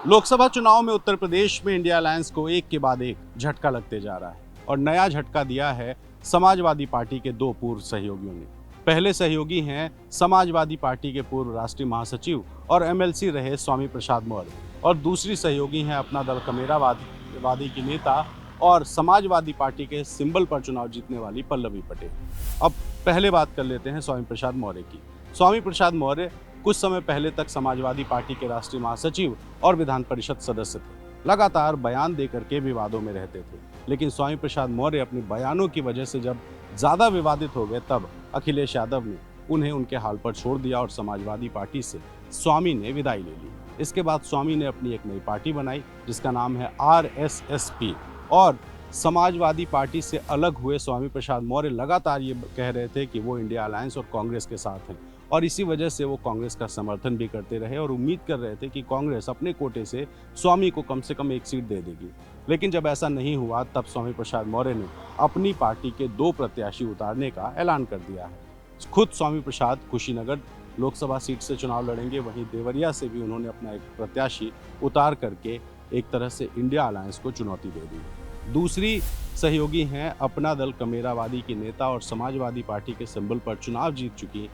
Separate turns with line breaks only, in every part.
लोकसभा चुनाव में उत्तर प्रदेश में इंडिया अलायंस को एक के बाद एक झटका लगते जा रहा है और नया झटका दिया है समाजवादी पार्टी के दो पूर्व सहयोगियों ने। पहले सहयोगी हैं समाजवादी पार्टी के पूर्व राष्ट्रीय महासचिव और एमएलसी रहे स्वामी प्रसाद मौर्य और दूसरी सहयोगी हैं अपना दल कमेरावादी की नेता और समाजवादी पार्टी के सिंबल पर चुनाव जीतने वाली पल्लवी पटेल। अब पहले बात कर लेते हैं स्वामी प्रसाद मौर्य की। स्वामी प्रसाद मौर्य कुछ समय पहले तक समाजवादी पार्टी के राष्ट्रीय महासचिव और विधान परिषद सदस्य थे। लगातार बयान देकर के विवादों में रहते थे, लेकिन स्वामी प्रसाद मौर्य अपने बयानों की वजह से जब ज्यादा विवादित हो गए तब अखिलेश यादव ने उन्हें उनके हाल पर छोड़ दिया और समाजवादी पार्टी से स्वामी ने विदाई ले ली। इसके बाद स्वामी ने अपनी एक नई पार्टी बनाई जिसका नाम है RSSP और समाजवादी पार्टी से अलग हुए स्वामी प्रसाद मौर्य लगातार ये कह रहे थे कि वो इंडिया अलायंस और कांग्रेस के साथ हैं और इसी वजह से वो कांग्रेस का समर्थन भी करते रहे और उम्मीद कर रहे थे कि कांग्रेस अपने कोटे से स्वामी को कम से कम एक सीट दे देगी। लेकिन जब ऐसा नहीं हुआ तब स्वामी प्रसाद मौर्य ने अपनी पार्टी के दो प्रत्याशी उतारने का ऐलान कर दिया है। खुद स्वामी प्रसाद कुशीनगर लोकसभा सीट से चुनाव लड़ेंगे, वहीं देवरिया से भी उन्होंने अपना एक प्रत्याशी उतार करके एक तरह से इंडिया अलायंस को चुनौती दे दी। दूसरी सहयोगी हैं अपना दल कमेरावादी की नेता और समाजवादी पार्टी के सिंबल पर चुनाव जीत चुकी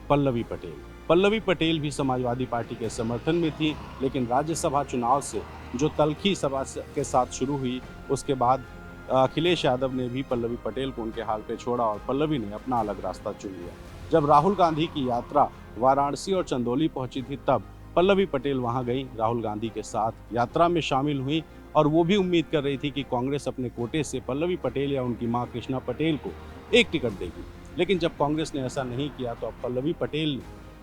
पल्लवी पटेल। पल्लवी पटेल भी समाजवादी पार्टी के समर्थन में थी, लेकिन राज्यसभा चुनाव से जो तल्खी सभा के साथ शुरू हुई उसके बाद अखिलेश यादव ने भी पल्लवी पटेल को उनके हाल पे छोड़ा और पल्लवी ने अपना अलग रास्ता चुन लिया। जब राहुल गांधी की यात्रा वाराणसी और चंदौली पहुंची थी तब पल्लवी पटेल वहां गई, राहुल गांधी के साथ यात्रा में शामिल हुई और वो भी उम्मीद कर रही थी कि कांग्रेस अपने कोटे से पल्लवी पटेल या उनकी मां कृष्णा पटेल को एक टिकट देगी। लेकिन जब कांग्रेस ने ऐसा नहीं किया तो अब पल्लवी पटेल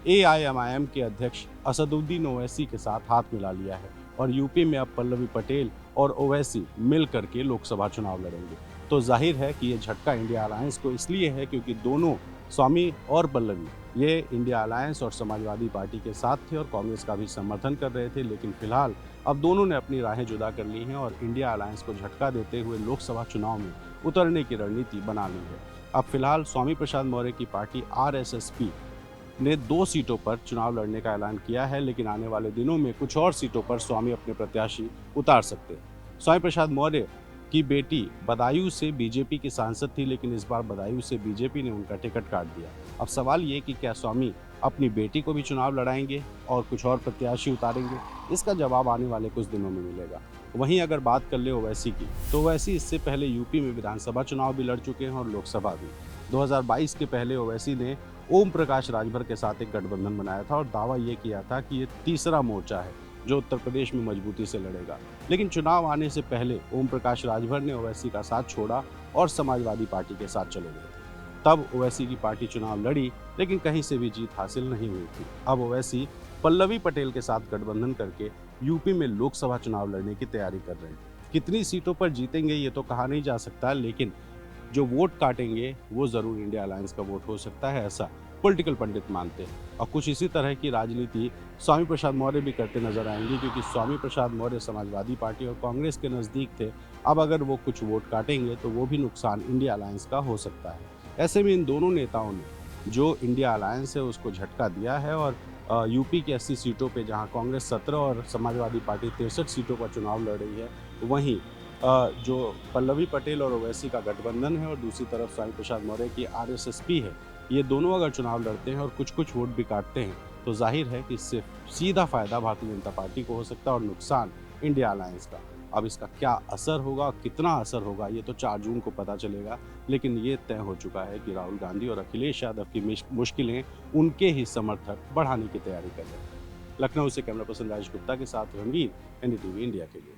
ने AIMIM के अध्यक्ष असदुद्दीन ओवैसी के साथ हाथ मिला लिया है और यूपी में अब पल्लवी पटेल और ओवैसी मिल करके लोकसभा चुनाव लड़ेंगे। तो जाहिर है कि ये झटका इंडिया अलायंस को इसलिए है क्योंकि दोनों स्वामी और पल्लवी ये इंडिया अलायंस और समाजवादी पार्टी के साथ थे और कांग्रेस का भी समर्थन कर रहे थे, लेकिन फिलहाल अब दोनों ने अपनी राहें जुदा कर ली हैं और इंडिया अलायंस को झटका देते हुए लोकसभा चुनाव में उतरने की रणनीति बना ली है। अब फिलहाल स्वामी प्रसाद मौर्य की पार्टी RSSP ने 2 सीटों पर चुनाव लड़ने का ऐलान किया है, लेकिन आने वाले दिनों में कुछ और सीटों पर स्वामी अपने प्रत्याशी उतार सकते हैं। स्वामी प्रसाद मौर्य की बेटी बदायूं से बीजेपी की सांसद थी, लेकिन इस बार बदायूं से बीजेपी ने उनका टिकट काट दिया। अब सवाल ये कि क्या स्वामी अपनी बेटी को भी चुनाव लड़ाएंगे और कुछ और प्रत्याशी उतारेंगे, इसका जवाब आने वाले कुछ दिनों में मिलेगा। वहीं अगर बात कर ले ओवैसी की, तो ओवैसी इससे पहले यूपी में विधानसभा चुनाव भी लड़ चुके हैं और लोकसभा भी। 2022 के पहले ओवैसी ने ओम प्रकाश राजभर के साथ एक गठबंधन बनाया था और दावा ये किया था कि ये तीसरा मोर्चा है जो उत्तर प्रदेश में मजबूती से लड़ेगा। लेकिन चुनाव आने से पहले ओम प्रकाश राजभर ने ओवैसी का साथ छोड़ा और समाजवादी पार्टी के साथ चले गए थे। तब ओवैसी की पार्टी चुनाव लड़ी, लेकिन कहीं से भी जीत हासिल नहीं हुई थी। अब ओवैसी पल्लवी पटेल के साथ गठबंधन करके यूपी में लोकसभा चुनाव लड़ने की तैयारी कर रहे हैं। कितनी सीटों पर जीतेंगे ये तो कहा नहीं जा सकता, लेकिन जो वोट काटेंगे वो जरूर इंडिया अलायंस का वोट हो सकता है, ऐसा पॉलिटिकल पंडित मानते हैं। और कुछ इसी तरह की राजनीति स्वामी प्रसाद मौर्य भी करते नजर आएंगे, क्योंकि स्वामी प्रसाद मौर्य समाजवादी पार्टी और कांग्रेस के नज़दीक थे। अब अगर वो कुछ वोट काटेंगे तो वो भी नुकसान इंडिया अलायंस का हो सकता है। ऐसे में इन दोनों नेताओं ने जो इंडिया अलायंस है उसको झटका दिया है और यूपी की 80 सीटों पे जहां कांग्रेस 17 और समाजवादी पार्टी 63 सीटों पर चुनाव लड़ रही है, वहीं जो पल्लवी पटेल और ओवैसी का गठबंधन है और दूसरी तरफ स्वामी प्रसाद मौर्य की RSSP है, ये दोनों अगर चुनाव लड़ते हैं और कुछ कुछ वोट भी काटते हैं तो जाहिर है कि इससे सीधा फायदा भारतीय जनता पार्टी को हो सकता है और नुकसान इंडिया अलायंस का। अब इसका क्या असर होगा, कितना असर होगा, ये तो 4 जून को पता चलेगा, लेकिन ये तय हो चुका है कि राहुल गांधी और अखिलेश यादव की मुश्किलें उनके ही समर्थक बढ़ाने की तैयारी कर रहे हैं। लखनऊ से कैमरा पर्सन राजेश गुप्ता के साथ रणवीर, NDTV इंडिया के लिए।